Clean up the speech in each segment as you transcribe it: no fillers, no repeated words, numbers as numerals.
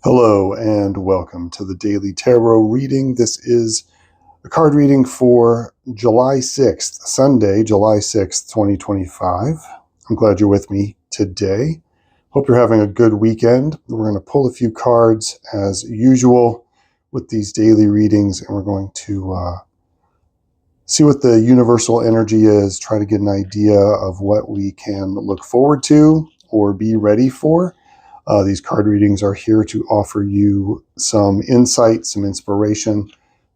Hello and welcome to the Daily Tarot reading. This is a card reading for July 6th, Sunday, July 6th, 2025. I'm glad you're with me today. Hope you're having a good weekend. We're going to pull a few cards as usual with these daily readings, and we're going to see what the universal energy is, try to get an idea of what we can look forward to or be ready for. These card readings are here to offer you some insight, some inspiration,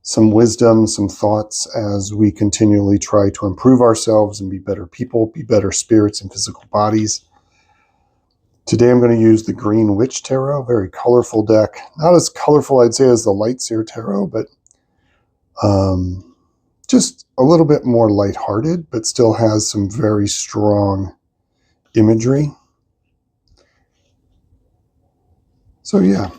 some wisdom, some thoughts as we continually try to improve ourselves and be better people, be better spirits and physical bodies. Today I'm going to use the Green Witch Tarot, very colorful deck. Not as colorful, I'd say, as the Lightseer Tarot, but just a little bit more lighthearted, but still has some very strong imagery. So yeah,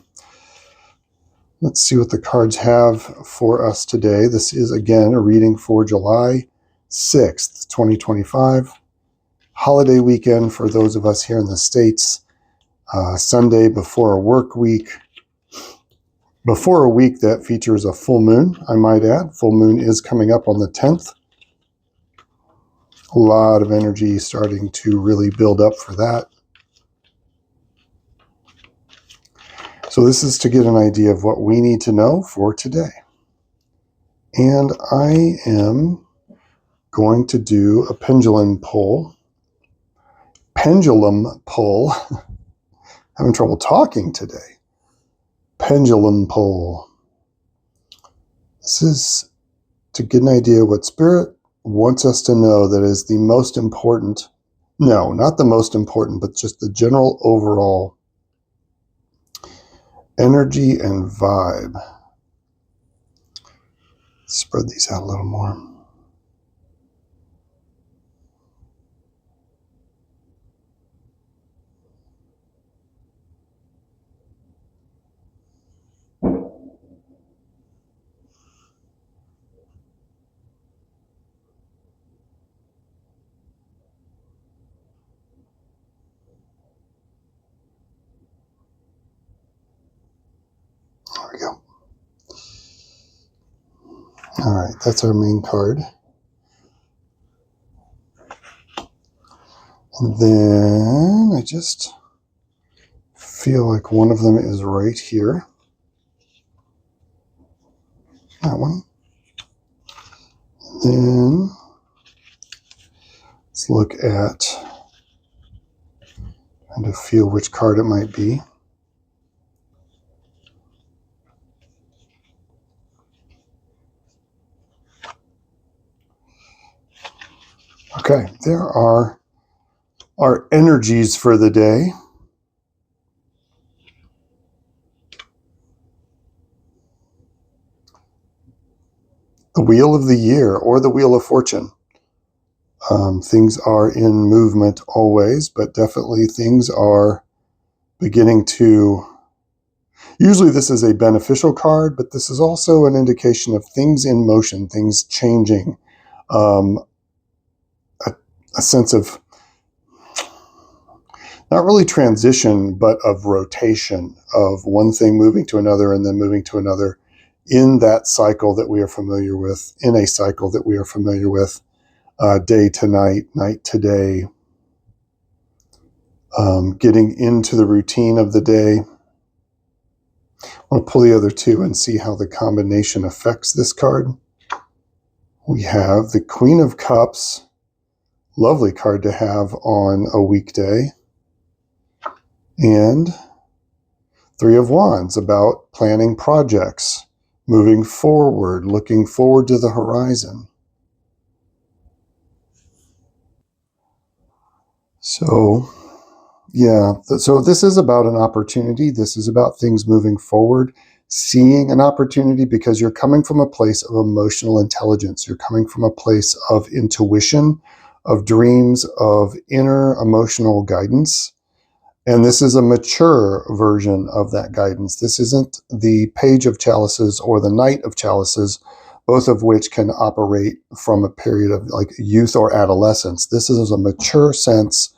let's see what the cards have for us today. This is, again, a reading for July 6th, 2025. Holiday weekend for those of us here in the States. Sunday before a work week. Before a week that features a full moon, I might add. Full moon is coming up on the 10th. A lot of energy starting to really build up for that. So this is to get an idea of what we need to know for today. And I am going to do a pendulum pull. Having trouble talking today. Pendulum pull. This is to get an idea what Spirit wants us to know that is the most important. No, not the most important, but just the general overall energy and vibe. Spread these out a little more. There we go. All right, that's our main card. And then I just feel like one of them is right here. That one. Then let's look at and to feel which card it might be. Okay, there are our energies for the day. The Wheel of the Year or the Wheel of Fortune. Things are in movement always, but definitely things are beginning to... Usually this is a beneficial card, but this is also an indication of things in motion, things changing. A sense of, not really transition, but of rotation, of one thing moving to another and then moving to another in that cycle that we are familiar with, in a cycle that we are familiar with, day to night, night to day, getting into the routine of the day. I'll pull the other two and see how the combination affects this card. We have the Queen of Cups. Lovely card to have on a weekday. And Three of Wands, about planning projects, moving forward, looking forward to the horizon. So, yeah, so this is about an opportunity. This is about things moving forward, seeing an opportunity because you're coming from a place of emotional intelligence. You're coming from a place of intuition, of dreams, of inner emotional guidance. And this is a mature version of that guidance. This isn't the Page of Chalices or the Knight of Chalices, both of which can operate from a period of like youth or adolescence. This is a mature sense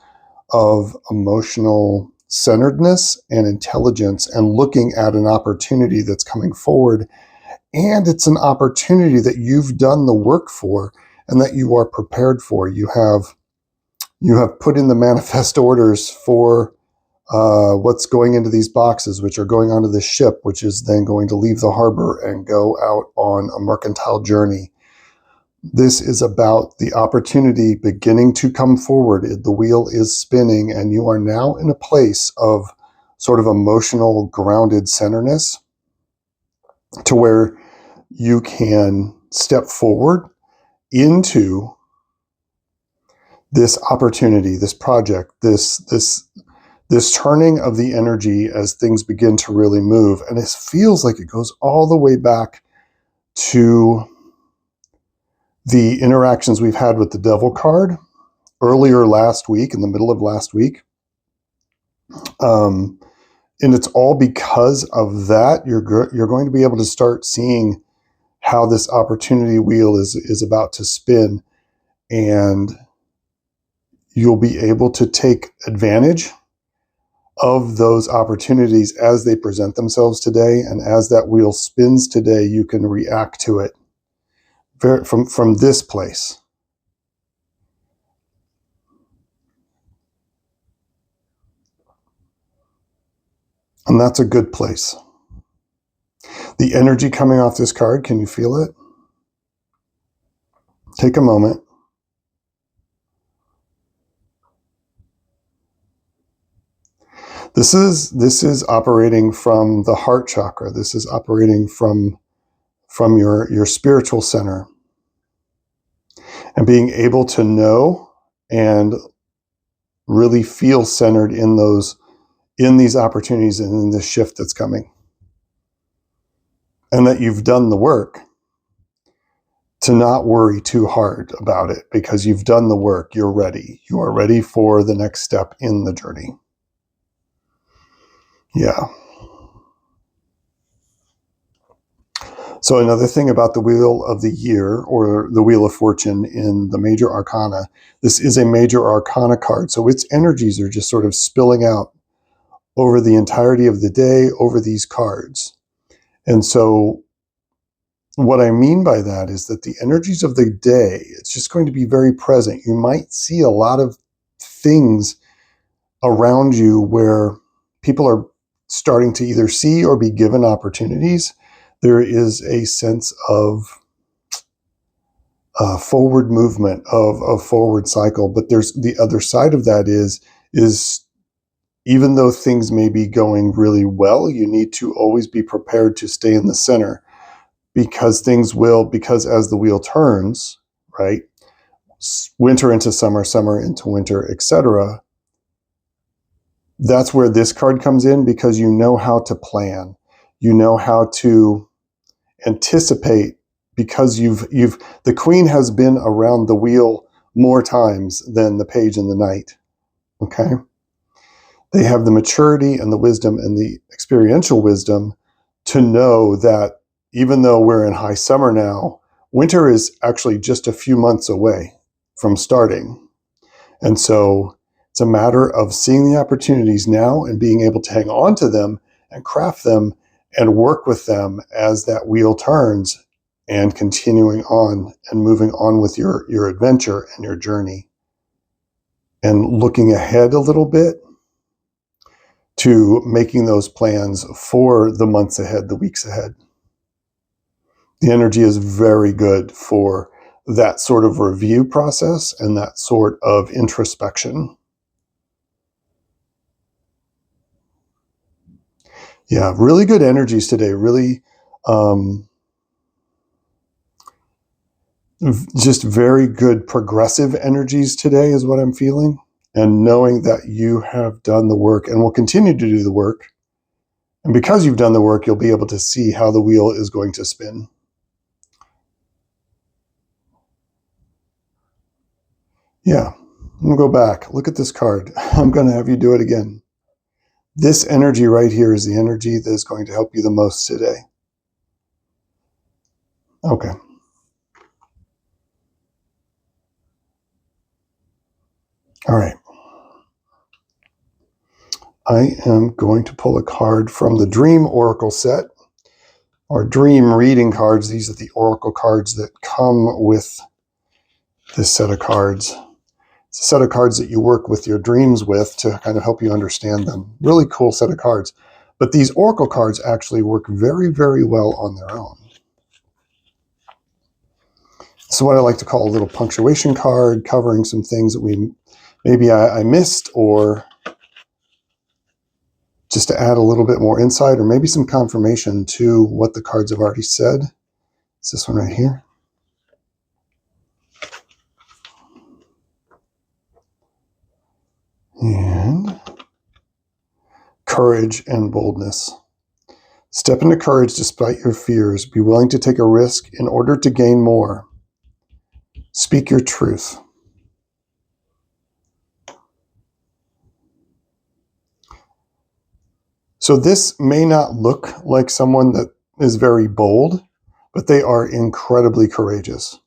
of emotional centeredness and intelligence and looking at an opportunity that's coming forward. And it's an opportunity that you've done the work for and that you are prepared for. You have put in the manifest orders for what's going into these boxes, which are going onto the ship, which is then going to leave the harbor and go out on a mercantile journey. This is about the opportunity beginning to come forward. The wheel is spinning, and you are now in a place of sort of emotional grounded centerness to where you can step forward into this opportunity, this project, this turning of the energy as things begin to really move. And it feels like it goes all the way back to the interactions we've had with the Devil card earlier last week, in the middle of last week. And it's all because of that. You're going to be able to start seeing how this opportunity wheel is about to spin, and you'll be able to take advantage of those opportunities as they present themselves today. And as that wheel spins today, you can react to it from this place. And that's a good place. The energy coming off this card, can you feel it? Take a moment. This is operating from the heart chakra. This is operating from your spiritual center. And being able to know and really feel centered in these opportunities and in this shift that's coming. And that you've done the work to not worry too hard about it, because you've done the work. You're ready. You are ready for the next step in the journey. Yeah. So another thing about the Wheel of the Year, or the Wheel of Fortune in the Major Arcana, this is a Major Arcana card. So its energies are just sort of spilling out over the entirety of the day, over these cards. And so what I mean by that is that the energies of the day, it's just going to be very present. You might see a lot of things around you where people are starting to either see or be given opportunities. There is a sense of forward movement, of forward cycle. But there's the other side of that is even though things may be going really well, you need to always be prepared to stay in the center, because as the wheel turns, right? Winter into summer, summer into winter, etc. That's where this card comes in, because you know how to plan. You know how to anticipate, because the Queen has been around the wheel more times than the Page and the Knight. Okay? They have the maturity and the wisdom and the experiential wisdom to know that even though we're in high summer now, winter is actually just a few months away from starting. And so it's a matter of seeing the opportunities now and being able to hang on to them and craft them and work with them as that wheel turns, and continuing on and moving on with your adventure and your journey, and looking ahead a little bit to making those plans for the months ahead, the weeks ahead. The energy is very good for that sort of review process and that sort of introspection. Yeah, really good energies today. Really just very good progressive energies today is what I'm feeling. And knowing that you have done the work and will continue to do the work. And because you've done the work, you'll be able to see how the wheel is going to spin. Yeah, I'm going to go back. Look at this card. I'm going to have you do it again. This energy right here is the energy that is going to help you the most today. Okay. All right. I am going to pull a card from the Dream Oracle set, or Dream Reading cards. These are the Oracle cards that come with this set of cards. It's a set of cards that you work with your dreams with to kind of help you understand them. Really cool set of cards. But these Oracle cards actually work very, very well on their own. So what I like to call a little punctuation card, covering some things that maybe I missed, or just to add a little bit more insight, or maybe some confirmation to what the cards have already said. It's this one right here. And courage and boldness. Step into courage despite your fears. Be willing to take a risk in order to gain more. Speak your truth. So this may not look like someone that is very bold, but they are incredibly courageous.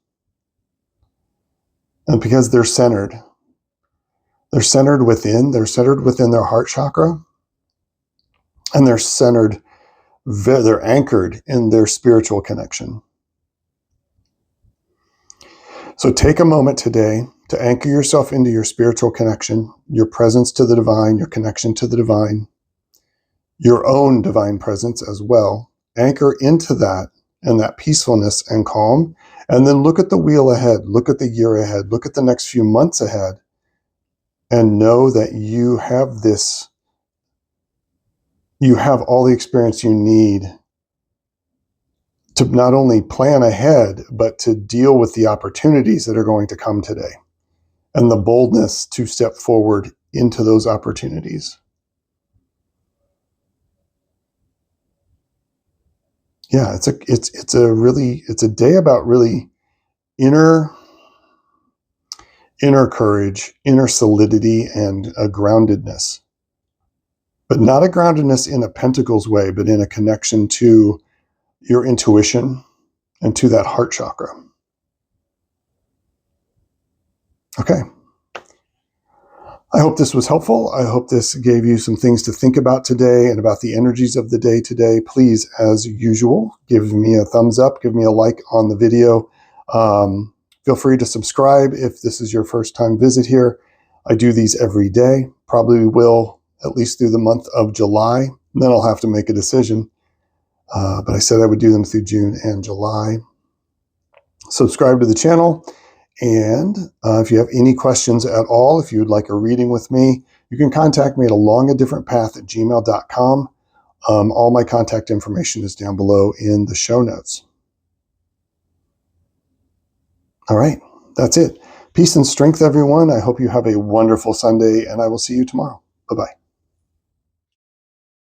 And because they're centered. They're centered within their heart chakra. And they're anchored in their spiritual connection. So take a moment today to anchor yourself into your spiritual connection, your presence to the divine, your connection to the divine, your own divine presence as well. Anchor into that and that peacefulness and calm, and then look at the wheel ahead, look at the year ahead, look at the next few months ahead, and know that you have all the experience you need to not only plan ahead, but to deal with the opportunities that are going to come today, and the boldness to step forward into those opportunities. Yeah, it's a day about really inner courage, inner solidity, and a groundedness. But not a groundedness in a pentacles way, but in a connection to your intuition and to that heart chakra. Okay. I hope this was helpful. I hope this gave you some things to think about today and about the energies of the day today. Please, as usual, give me a thumbs up, give me a like on the video. Feel free to subscribe if this is your first time visit here. I do these every day, probably will at least through the month of July. And then I'll have to make a decision. But I said I would do them through June and July. Subscribe to the channel. And if you have any questions at all, if you would like a reading with me, you can contact me at alongadifferentpath@gmail.com. All my contact information is down below in the show notes. All right, that's it. Peace and strength, everyone. I hope you have a wonderful Sunday, and I will see you tomorrow. Bye-bye.